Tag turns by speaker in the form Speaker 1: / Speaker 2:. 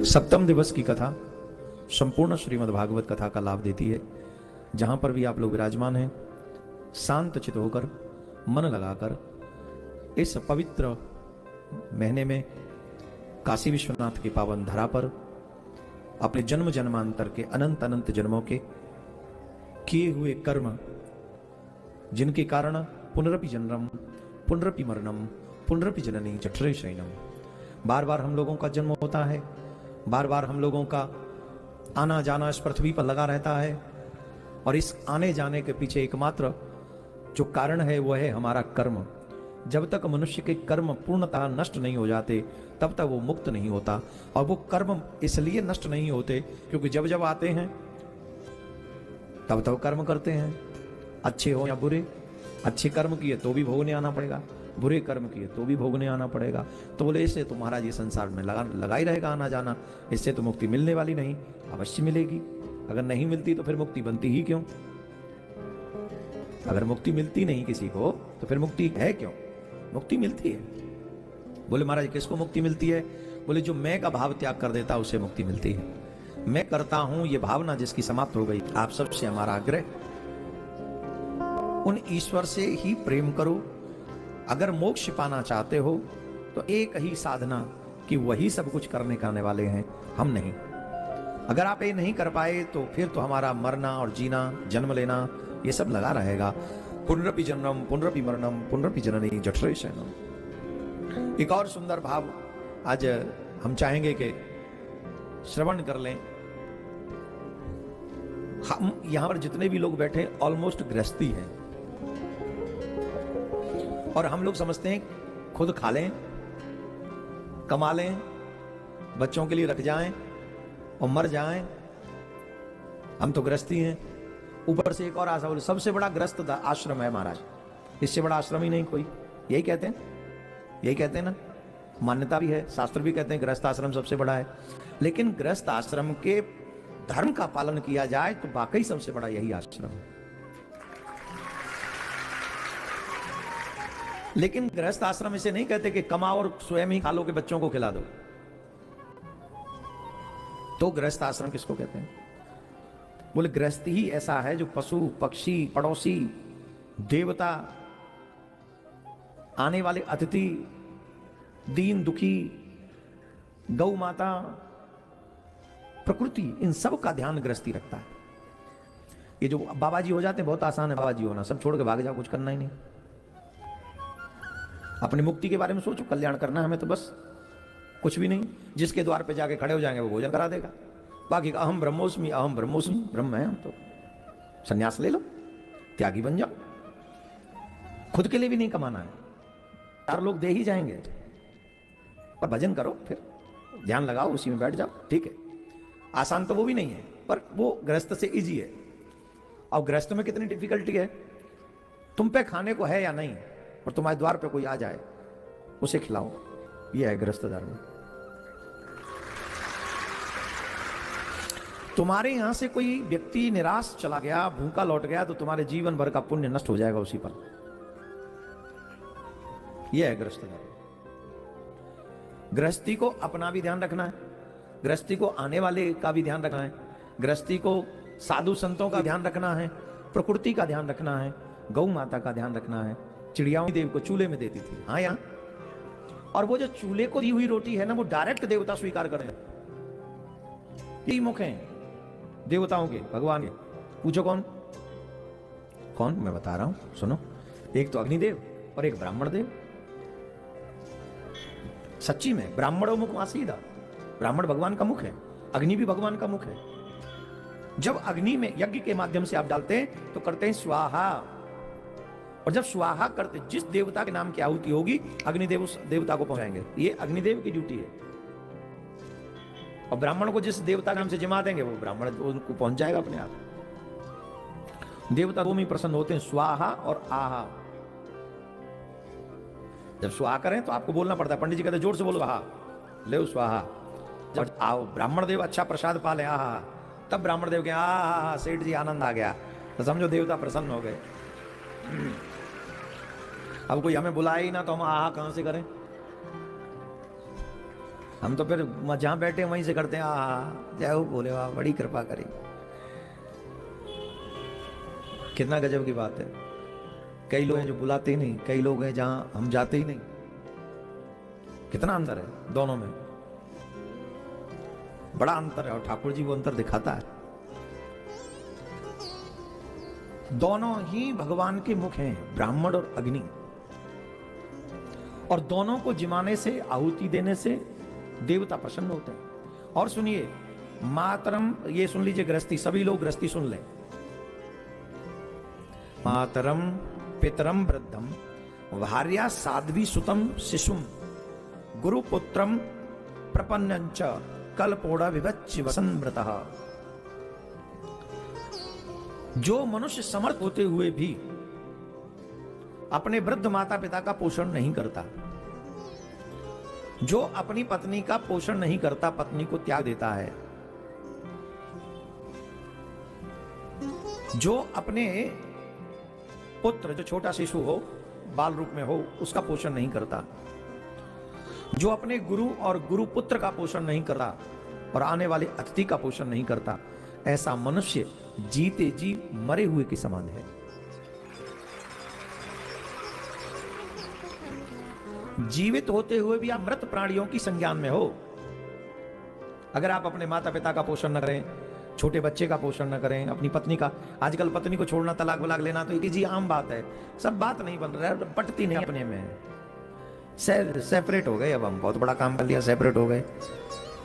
Speaker 1: सप्तम दिवस की कथा संपूर्ण श्रीमद् भागवत कथा का लाभ देती है। जहां पर भी आप लोग विराजमान हैं, शांत चित होकर मन लगाकर इस पवित्र महीने में काशी विश्वनाथ के पावन धरा पर अपने जन्म जन्मांतर के अनंत अनंत जन्मों के किए हुए कर्म, जिनके कारण पुनरपि जन्मम पुनरपि मरणम पुनरपि जननी जठरे शयनम, बार बार हम लोगों का जन्म होता है, बार बार हम लोगों का आना जाना इस पृथ्वी पर लगा रहता है। और इस आने जाने के पीछे एकमात्र जो कारण है वह है हमारा कर्म। जब तक मनुष्य के कर्म पूर्णतः नष्ट नहीं हो जाते तब तक वो मुक्त नहीं होता। और वो कर्म इसलिए नष्ट नहीं होते क्योंकि जब जब आते हैं तब तब कर्म करते हैं, अच्छे हो या बुरे। अच्छे कर्म किए तो भी भोगने आना पड़ेगा, बुरे कर्म किए तो भी भोगने आना पड़ेगा। तो बोले इससे तो महाराज ये संसार में लगा ही रहेगा आना जाना, इससे तो मुक्ति मिलने वाली नहीं। अवश्य मिलेगी, अगर नहीं मिलती तो फिर मुक्ति बनती ही क्यों? अगर मुक्ति मिलती नहीं किसी को तो फिर मुक्ति है क्यों? मुक्ति मिलती है। बोले महाराज किसको मुक्ति मिलती है? बोले जो मैं का भाव त्याग कर देता उसे मुक्ति मिलती है। मैं करता हूं ये भावना जिसकी समाप्त हो गई। आप सबसे हमारा आग्रह, उन ईश्वर से ही प्रेम करो। अगर मोक्ष पाना चाहते हो तो एक ही साधना कि वही सब कुछ करने करने वाले हैं, हम नहीं। अगर आप ये नहीं कर पाए तो फिर तो हमारा मरना और जीना, जन्म लेना ये सब लगा रहेगा। पुनरपि जन्मम पुनरपि मरणम पुनरपि जननी जठरे शयनम। एक और सुंदर भाव आज हम चाहेंगे कि श्रवण कर लें। हम यहां पर जितने भी लोग बैठे ऑलमोस्ट गृहस्थी हैं, और हम लोग समझते हैं खुद खा लें, कमा लें, बच्चों के लिए रख जाएं और मर जाएं। हम तो गृहस्थी हैं। ऊपर से एक और आशा, बोले सबसे बड़ा गृहस्थ आश्रम है महाराज, इससे बड़ा आश्रम ही नहीं कोई। यही कहते हैं, यही कहते हैं ना, मान्यता भी है, शास्त्र भी कहते हैं गृहस्थ आश्रम सबसे बड़ा है। लेकिन गृहस्थ आश्रम के धर्म का पालन किया जाए तो वाकई सबसे बड़ा यही आश्रम है। लेकिन गृहस्थ आश्रम इसे नहीं कहते कि कमाओ और स्वयं ही खा लो, के बच्चों को खिला दो। तो गृहस्थ आश्रम किसको कहते हैं? बोले गृहस्थ ही ऐसा है जो पशु पक्षी, पड़ोसी, देवता, आने वाले अतिथि, दीन दुखी, गौ माता, प्रकृति, इन सब का ध्यान गृहस्थी रखता है। ये जो बाबा जी हो जाते हैं, बहुत आसान है बाबा जी होना, सब छोड़ के भाग जाओ, कुछ करना ही नहीं। अपनी मुक्ति के बारे में सोचो, कल्याण करना है हमें, तो बस कुछ भी नहीं। जिसके द्वार पे जाके खड़े हो जाएंगे वो भोजन करा देगा। बाकी का अहम ब्रह्मोस्मि ब्रह्म है हम तो। सन्यास ले लो, त्यागी बन जाओ। खुद के लिए भी नहीं कमाना है, 4 लोग दे ही जाएंगे। और भजन करो, फिर ध्यान लगाओ, उसी में बैठ जाओ, ठीक है। आसान तो वो भी नहीं है, पर वो गृहस्थ से इजी है। और गृहस्थ में कितनी डिफिकल्टी है, तुम पे खाने को है या नहीं, और तुम्हारे द्वार पे कोई आ जाए उसे खिलाओ। यह है गृहस्थ धर्म। तुम्हारे यहां से कोई व्यक्ति निराश चला गया, भूखा लौट गया, तो तुम्हारे जीवन भर का पुण्य नष्ट हो जाएगा उसी पर। यह है गृहस्थ धर्म। गृहस्थी को अपना भी ध्यान रखना है, गृहस्थी को आने वाले का भी ध्यान रखना है, गृहस्थी को साधु संतों का ध्यान रखना है, प्रकृति का ध्यान रखना है, गौ माता का ध्यान रखना है। चिड़ियाओं देव को चूल्हे में देती थी, हाँ यहाँ। और वो जो चूल्हे को दी हुई रोटी है ना, वो डायरेक्ट देवता स्वीकार करें। यही मुख हैं देवताओं के, भगवान के। पूछो कौन कौन? मैं बता रहा हूं, सुनो। एक तो अग्निदेव और एक ब्राह्मण देव। सच्ची में ब्राह्मणों मुख वहां सीधा, ब्राह्मण भगवान का मुख है, अग्नि भी भगवान का मुख है। जब अग्नि में यज्ञ के माध्यम से आप डालते हैं तो करते हैं स्वाहा, और जब स्वाहा करते, जिस देवता के नाम की आहुति होगी अग्निदेव उस देवता को पहुंचाएंगे। ये अग्निदेव की ड्यूटी है। और ब्राह्मण को जिस देवता के नाम से जिमा देंगे वो ब्राह्मण उनको पहुंच जाएगा अपने आप। देवता दो में प्रसन्न होते हैं, स्वाहा और आहा। जब स्वाहा करें तो आपको बोलना पड़ता है, पंडित जी कहते जोर से बोलो आहा, ले स्वाहा। जब आओ ब्राह्मण देव अच्छा प्रसाद पा ले, आहा, तब ब्राह्मण देव के आहा सेठ जी आनंद आ गया, तो समझो देवता प्रसन्न हो गए। अब कोई हमें बुलाए ही ना तो हम आहा कहां से करें? हम तो फिर जहां बैठे वहीं से करते हैं, आ जय हो बोले वाह, बड़ी कृपा करी। कितना गजब की बात है। कई लोग हैं जो बुलाते ही नहीं, कई लोग हैं जहां हम जाते ही नहीं। कितना अंतर है दोनों में, बड़ा अंतर है। और ठाकुर जी वो अंतर दिखाता है। दोनों ही भगवान के मुख हैं, ब्राह्मण और अग्नि। और दोनों को जिमाने से, आहुति देने से देवता प्रसन्न होते हैं। और सुनिए, मातरम, ये सुन लीजिए गृहस्थी, सभी लोग गृहस्थी सुन लें। मातरम पितरम वृद्धम भार्या साध्वी सुतम शिशुम गुरुपुत्रम प्रपन्नंच कल्पोड़ा विभच्च वसंव्रतः। जो मनुष्य समर्थ होते हुए भी अपने वृद्ध माता पिता का पोषण नहीं करता, जो अपनी पत्नी का पोषण नहीं करता, पत्नी को त्याग देता है, जो अपने पुत्र, जो छोटा शिशु हो, बाल रूप में हो, उसका पोषण नहीं करता, जो अपने गुरु और गुरु पुत्र का पोषण नहीं करता और आने वाले अतिथि का पोषण नहीं करता, ऐसा मनुष्य जीते जी मरे हुए के समान है। जीवित होते हुए भी आप मृत प्राणियों की संज्ञान में हो। अगर आप अपने माता पिता का पोषण न करें, छोटे बच्चे का पोषण न करें, अपनी पत्नी का, आजकल पत्नी को छोड़ना, तलाक वलाक लेना तो एक जी आम बात है, सब बात नहीं बन रहा है, पटती नहीं अपने में, सेपरेट हो गए। अब हम बहुत बड़ा काम कर लिया, सेपरेट हो गए।